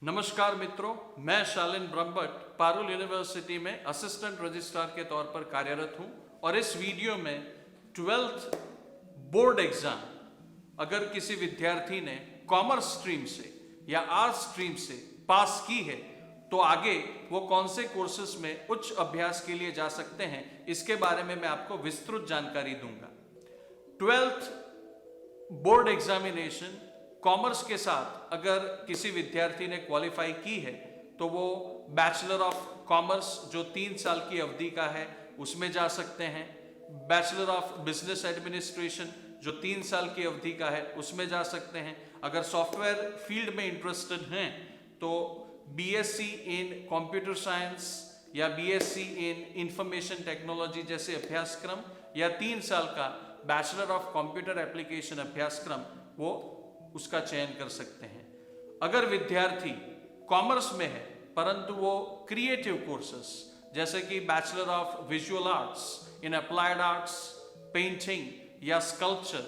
नमस्कार मित्रों, मैं शालिन ब्रह्मभट्ट पारुल यूनिवर्सिटी में असिस्टेंट रजिस्ट्रार के तौर पर कार्यरत हूं और इस वीडियो में 12th बोर्ड एग्जाम अगर किसी विद्यार्थी ने कॉमर्स स्ट्रीम से या आर्ट्स स्ट्रीम से पास की है तो आगे वो कौन से कोर्सेज में उच्च अभ्यास के लिए जा सकते हैं, इसके बारे में मैं आपको विस्तृत जानकारी दूंगा। 12th बोर्ड एग्जामिनेशन कॉमर्स के साथ अगर किसी विद्यार्थी ने क्वालिफाई की है तो वो बैचलर ऑफ कॉमर्स जो 3 साल की अवधि का है उसमें जा सकते हैं, बैचलर ऑफ बिजनेस एडमिनिस्ट्रेशन जो 3 साल की अवधि का है उसमें जा सकते हैं। अगर सॉफ्टवेयर फील्ड में इंटरेस्टेड हैं तो बीएससी इन कंप्यूटर साइंस या बीएससी इन इंफॉर्मेशन टेक्नोलॉजी जैसे अभ्यासक्रम या 3 साल का बैचलर ऑफ कंप्यूटर एप्लीकेशन अभ्यासक्रम वो उसका चयन कर सकते हैं। अगर विद्यार्थी कॉमर्स में है परंतु वो क्रिएटिव कोर्सेस जैसे कि bachelor of visual arts in applied arts, painting या स्कल्पचर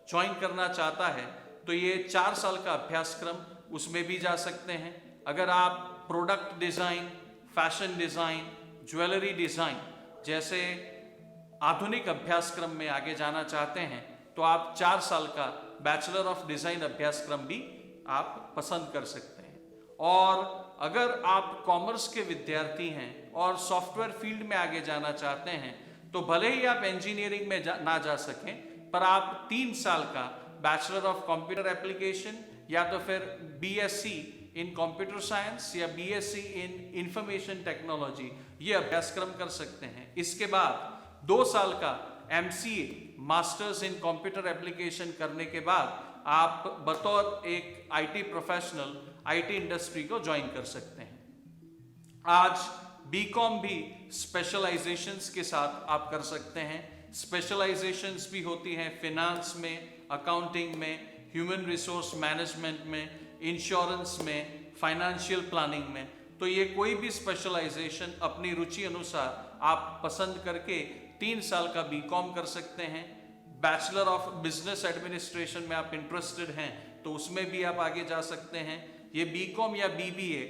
ज्वाइन करना चाहता है तो ये 4 साल का अभ्यासक्रम उसमें भी जा सकते हैं। अगर आप product design, fashion design, jewellery design जैसे आधुनिक अभ्यासक्रम में आगे जाना चाहते हैं तो आप 4 साल का बैचलर ऑफ डिजाइन अभ्यासक्रम भी आप पसंद कर सकते हैं। और अगर आप कॉमर्स के विद्यार्थी हैं और सॉफ्टवेयर फील्ड में आगे जाना चाहते हैं तो भले ही आप इंजीनियरिंग में ना जा सकें पर आप 3 साल का बैचलर ऑफ कंप्यूटर एप्लीकेशन या तो फिर बीएससी इन कंप्यूटर साइंस या बीएससी इन इंफॉर्मेशन टेक्नोलॉजी ये अभ्यासक्रम कर सकते हैं। इसके बाद 2 साल का MCA masters in computer application करने के बाद आप बतौर एक आईटी प्रोफेशनल आईटी इंडस्ट्री को ज्वाइन कर सकते हैं। आज बीकॉम भी स्पेशलाइजेशंस के साथ आप कर सकते हैं। स्पेशलाइजेशंस भी होती हैं फिनांस में, अकाउंटिंग में, ह्यूमन रिसोर्स मैनेजमेंट में, इंश्योरेंस में, फाइनेंशियल प्लानिंग में। तो ये कोई भी स्पेशलाइजेशन अपनी रुचि अनुसार आप पसंद करके 3 साल का बीकॉम कर सकते हैं। बैचलर ऑफ बिजनेस एडमिनिस्ट्रेशन में आप इंटरेस्टेड हैं तो उसमें भी आप आगे जा सकते हैं। ये बीकॉम या बीबीए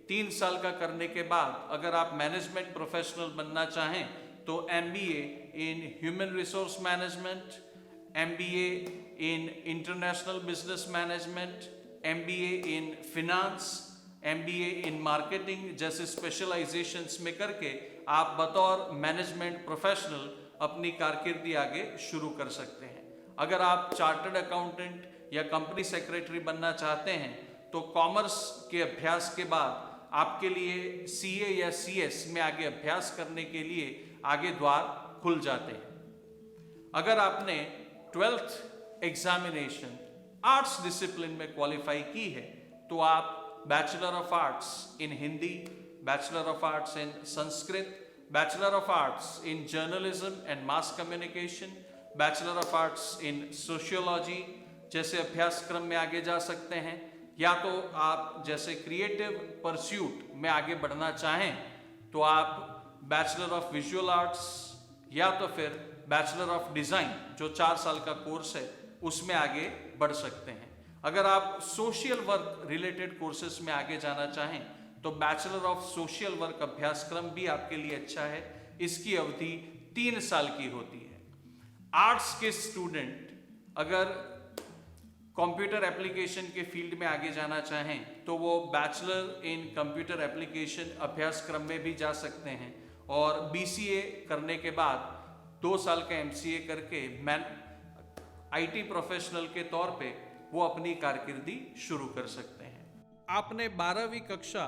3 साल का करने के बाद अगर आप मैनेजमेंट प्रोफेशनल बनना चाहें तो MBA in human resource management, MBA in international business management, MBA in finance, MBA in marketing जैसे स्पेशलाइजेशंस में करके आप बतौर मैनेजमेंट प्रोफेशनल अपनी कारकिर्दी आगे शुरू कर सकते हैं। अगर आप चार्टर्ड अकाउंटेंट या कंपनी सेक्रेटरी बनना चाहते हैं तो कॉमर्स के अभ्यास के बाद आपके लिए सीए या सीएस में आगे अभ्यास करने के लिए आगे द्वार खुल जाते हैं। अगर आपने 12th एग्जामिनेशन आर्ट्स डिसिप्लिन में क्वालिफाई की है तो आप bachelor of arts in Hindi, bachelor of arts in Sanskrit, bachelor of arts in journalism and mass communication, bachelor of arts in sociology जैसे अभ्यासक्रम में आगे जा सकते हैं। या तो आप जैसे क्रिएटिव परस्यूट में आगे बढ़ना चाहें तो आप बैचलर ऑफ विजुअल आर्ट्स या तो फिर बैचलर ऑफ डिजाइन जो 4 साल का कोर्स है उसमें आगे बढ़ सकते हैं। अगर आप सोशल वर्क रिलेटेड कोर्सेज में आगे जाना चाहें तो बैचलर ऑफ सोशल वर्क अभ्यासक्रम भी आपके लिए अच्छा है। इसकी अवधि 3 साल की होती है। आर्ट्स के स्टूडेंट अगर कंप्यूटर एप्लीकेशन के फील्ड में आगे जाना चाहें तो वो बैचलर इन कंप्यूटर एप्लीकेशन अभ्यासक्रम में भी जा सकते हैं और बीसीए करने के बाद 2 साल का एमसीए करके आईटी प्रोफेशनल के तौर पे वो अपनी कारकिर्दी शुरू कर सकते हैं। आपने 12वीं कक्षा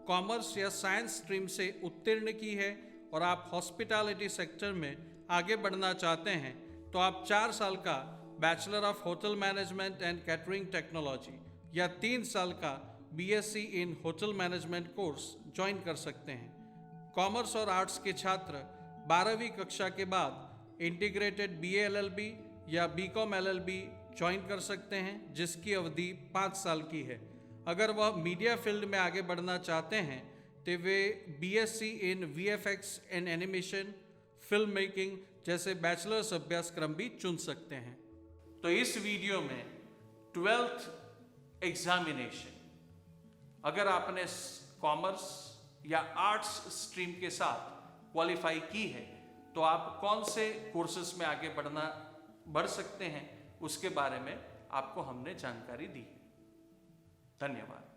कॉमर्स या साइंस स्ट्रीम से उत्तीर्ण की है और आप हॉस्पिटैलिटी सेक्टर में आगे बढ़ना चाहते हैं तो आप 4 साल का bachelor of hotel management and catering technology या 3 साल का BSc in hotel management course join कर सकते हैं। कॉमर्स और आर्ट्स के छात्र 12वीं कक्षा के बाद इंटीग्रेटेड बीए एलएलबी या बीकॉम एलएलबी ज्वाइन कर सकते हैं जिसकी अवधि 5 साल की है। अगर वह मीडिया फील्ड में आगे बढ़ना चाहते हैं तो वे BSc in VFX and animation, film making जैसे बैचलर्स अभ्यासक्रम भी चुन सकते हैं। तो इस वीडियो में 12th एग्जामिनेशन अगर आपने कॉमर्स या आर्ट्स स्ट्रीम के साथ क्वालिफाई की है तो आप कौन से कोर्सेज में आगे बढ़ सकते हैं, उसके बारे में आपको हमने जानकारी दी। धन्यवाद।